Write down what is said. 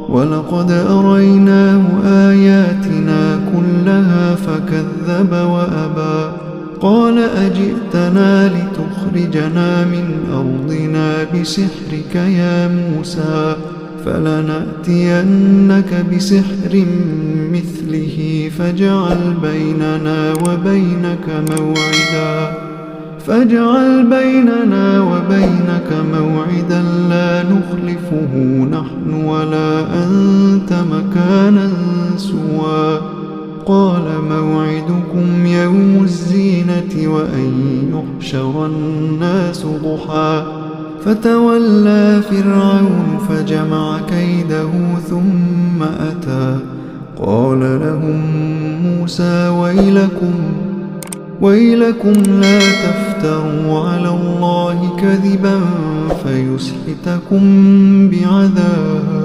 ولقد أريناه آياتنا كلها فكذب وأبى قال أجئتنا لتخرجنا من أرضنا بسحرك يا موسى فلنأتينك بسحر مثله فاجعل بيننا وبينك موعدا لا نخلفه نحن ولا أنت مكانا سوى قال موعدكم يوم الزينة وأن يحشر الناس ضحى فتولى فرعون فجمع كيده ثم أتى قال لهم موسى ويلكم لا تفتروا على الله كذبا فيسحتكم بعذاب